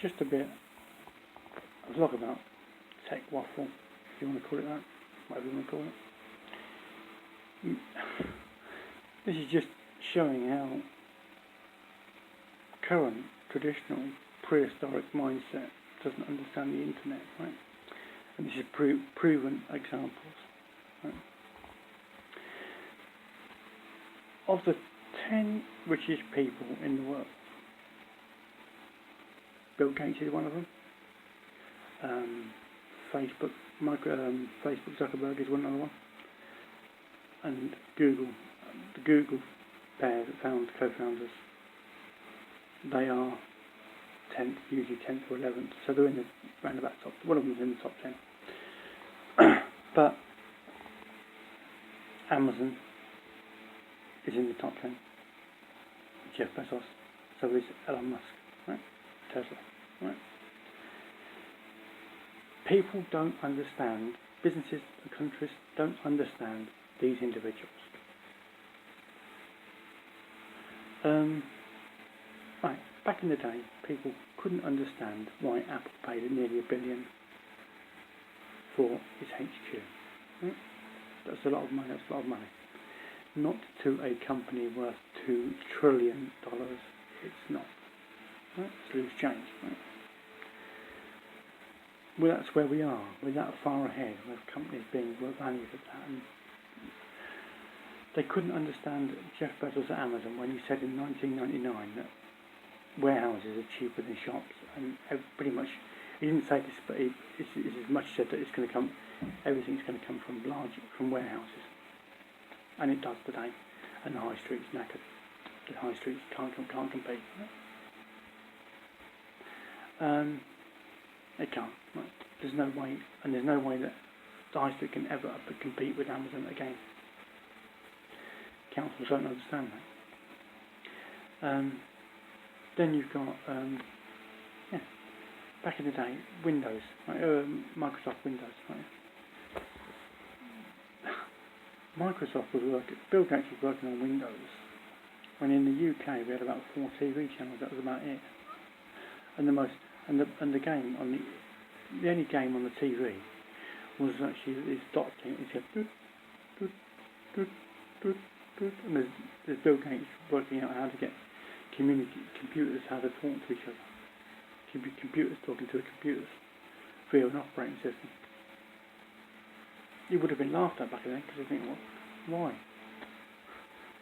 just a bit of vlog about tech waffle, if you want to call it that, whatever you want to call it. This is just showing how current, traditional, prehistoric mindset doesn't understand the internet, right? And this is proven examples, right? Of the 10 richest people in the world, Bill Gates is one of them. Facebook Zuckerberg is one other one, and Google, the Google pair that co-founders, they are 10th, usually 10th or 11th, so they're in the roundabout top. One of them's in the top 10. But Amazon is in the top 10. Jeff Bezos, so is Elon Musk, right? Tesla, right? People don't understand, businesses and countries don't understand these individuals. Right, back in the day, people couldn't understand why Apple paid nearly $1 billion for its HQ. Right? That's a lot of money, Not to a company worth $2 trillion, it's not. Right? It's loose change, right? Well, that's where we are. We're that far ahead with companies being valued at that. And they couldn't understand Jeff Bezos at Amazon when he said in 1999 that warehouses are cheaper than shops, and pretty much, he didn't say this, but he as much said that it's going to come, everything's going to come from warehouses, and it does today, and the high street's knackered. The high streets can't compete. It can't. Right? There's no way, and there's no way that the high street can ever compete with Amazon again. Councils don't understand that. Then you've got, back in the day, Windows, right? Microsoft Windows. Right? Microsoft was working, Bill Gates was working on Windows, when in the UK we had about 4 TV channels. That was about it. And the only game on the TV was actually this dot thing. It said doot, doot, doot, doot, doot, and there's Bill Gates working out how to get computers how to talk to each other. Computers talking to computers via an operating system. He would have been laughed at back then because they think, well, why?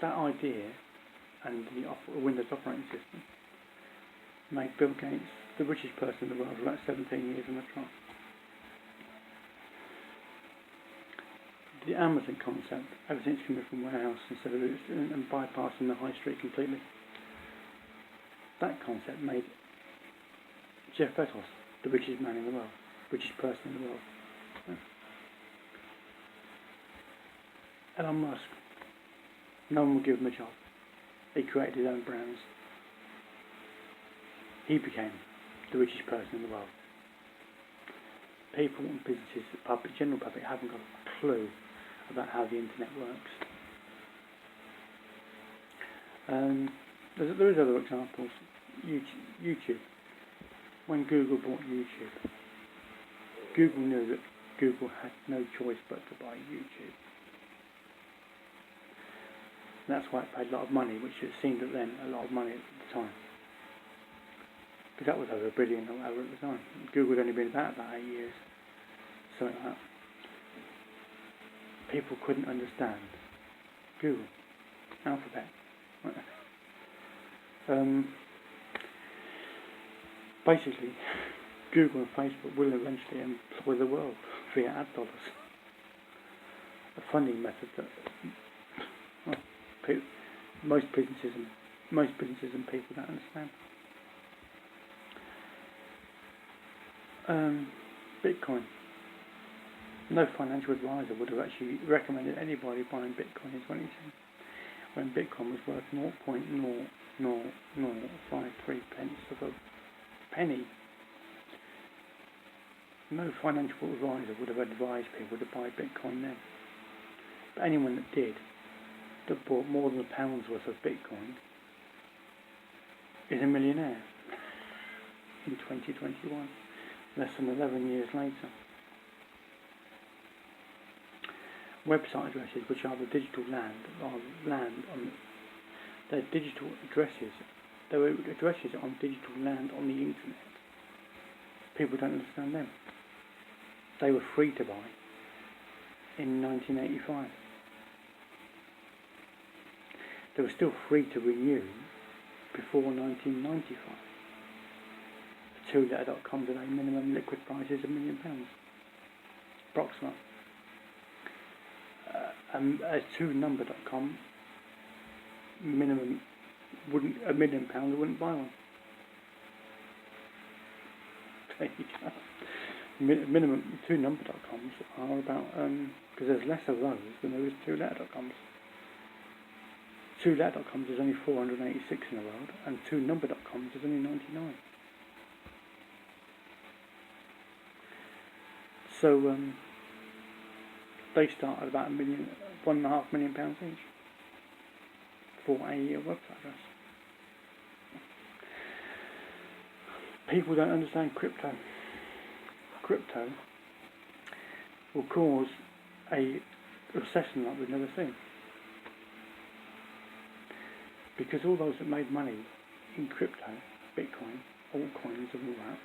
That idea and the Windows operating system made Bill Gates the richest person in the world for about 17 years on the trot. The Amazon concept, everything's coming from warehouse instead of and bypassing the high street completely. That concept made Jeff Bezos the richest man in the world, richest person in the world. Yeah. Elon Musk, no one will give him a job. He created his own brands. He became the richest person in the world. People and businesses, the public, general public, haven't got a clue about how the internet works. There is other examples. YouTube. When Google bought YouTube, Google knew that Google had no choice but to buy YouTube. And that's why it paid a lot of money, which it seemed at then a lot of money at the time. Because that was over $1 billion or whatever at the time. Google had only been about 8 years, something like that. People couldn't understand Google, Alphabet. Basically, Google and Facebook will eventually employ the world via ad dollars. A funding method that most businesses and people don't understand. Bitcoin. No financial advisor would have actually recommended anybody buying Bitcoin in 2010 when Bitcoin was worth 0.00053 pence of a penny. No financial advisor would have advised people to buy Bitcoin then. But anyone that did, that bought more than £1 worth of Bitcoin, is a millionaire. in 2021, less than 11 years later. Website addresses, which are the digital land on their digital addresses, there were addresses on digital land on the internet. People don't understand them. They were free to buy in 1985. They were still free to renew before 1995. Two-letter.com today, minimum liquid price is £1 million, approximate. As two-number.com, minimum wouldn't £1 million, wouldn't buy one. There you go. Minimum two-number.coms are about because there's less of those than there is two-letter.coms. Two-letter.coms is only 486 in the world, and two-number.coms is only 99. So they start at about £1.5 million each for a website address. People don't understand crypto. Crypto will cause a recession like we've never seen. Because all those that made money in crypto, Bitcoin, altcoins and all that,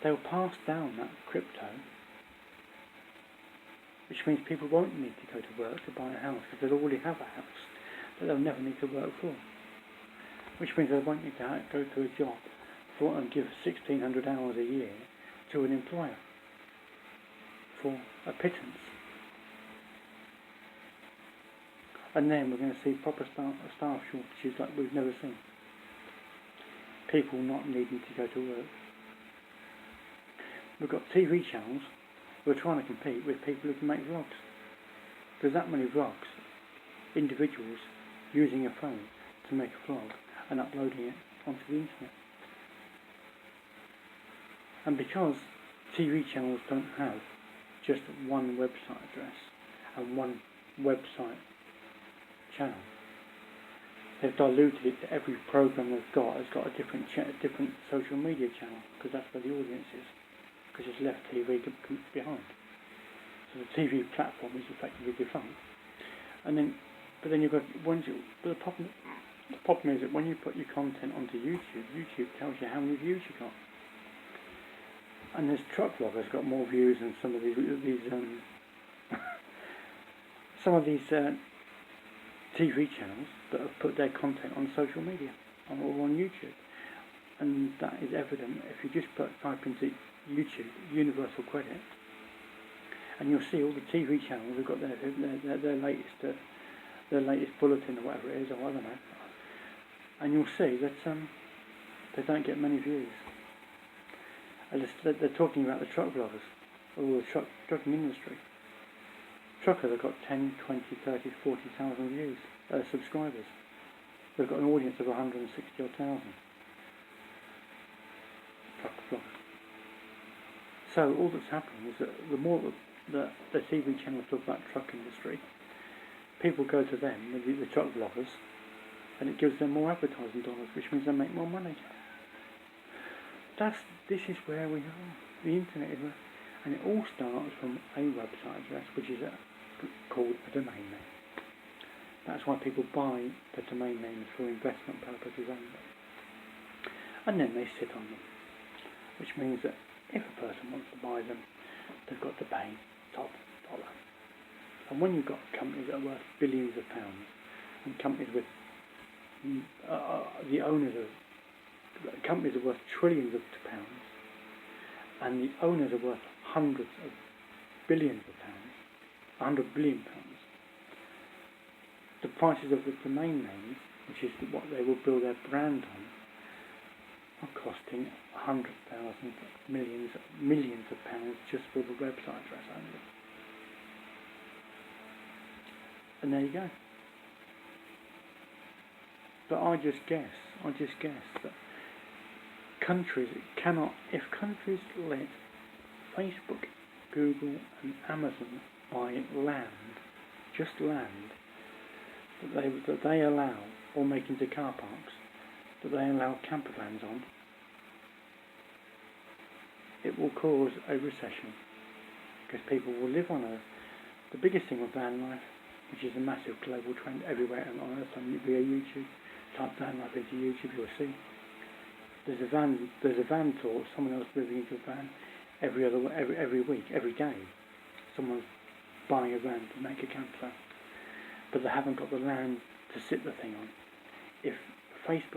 they'll pass down that crypto, which means people won't need to go to work to buy a house because they'll already have a house that they'll never need to work for. Which means they won't need to go to a job for and give 1,600 hours a year to an employer for a pittance. And then we're going to see proper staff shortages like we've never seen. People not needing to go to work. We've got TV channels who are trying to compete with people who can make vlogs. There's that many vlogs, individuals using a phone to make a vlog and uploading it onto the internet. And because TV channels don't have just one website address and one website channel, they've diluted it to every program they've got has got a different social media channel because that's where the audience is, because it's left TV behind. So the TV platform is effectively defunct. But then you've got the problem is that when you put your content onto YouTube, YouTube tells you how many views you got. And this truck vlogger's got more views than some of these TV channels that have put their content on social media or on YouTube. And that is evident if you just type into YouTube Universal Credit, and you'll see all the TV channels have got their latest bulletin or whatever it is, or I don't know. And you'll see that they don't get many views. And they're talking about the truck vloggers, or the trucking industry. Truckers have got 10, 20, 30, 40,000 views, subscribers. They've got an audience of 160,000 truck vloggers. So all that's happening is that the more that the TV channels talk about truck industry, people go to them, the truck vloggers, and it gives them more advertising dollars, which means they make more money. This is where we are. The internet is where, and it all starts from a website address, which is called a domain name. That's why people buy the domain names for investment purposes only. And then they sit on them, which means that if a person wants to buy them, they've got to pay top dollar. And when you've got companies that are worth billions of pounds, and companies with the owners of companies are worth trillions of pounds, and the owners are worth hundreds of billions of pounds, 100 billion pounds, the prices of the domain names, which is what they will build their brand on, are costing 100,000 millions of pounds just for the website address only. And there you go. But I just guess that countries cannot, if countries let Facebook, Google and Amazon buy land, just land, that they allow or make into car parks, that they allow camper vans on, it will cause a recession, because people will live on Earth. The biggest thing with van life, which is a massive global trend everywhere on Earth, on via YouTube, type van life into YouTube, you'll see. There's a van tour, someone else moving into a van every week, every day. Someone's buying a van to make a camper, but they haven't got the land to sit the thing on. If Facebook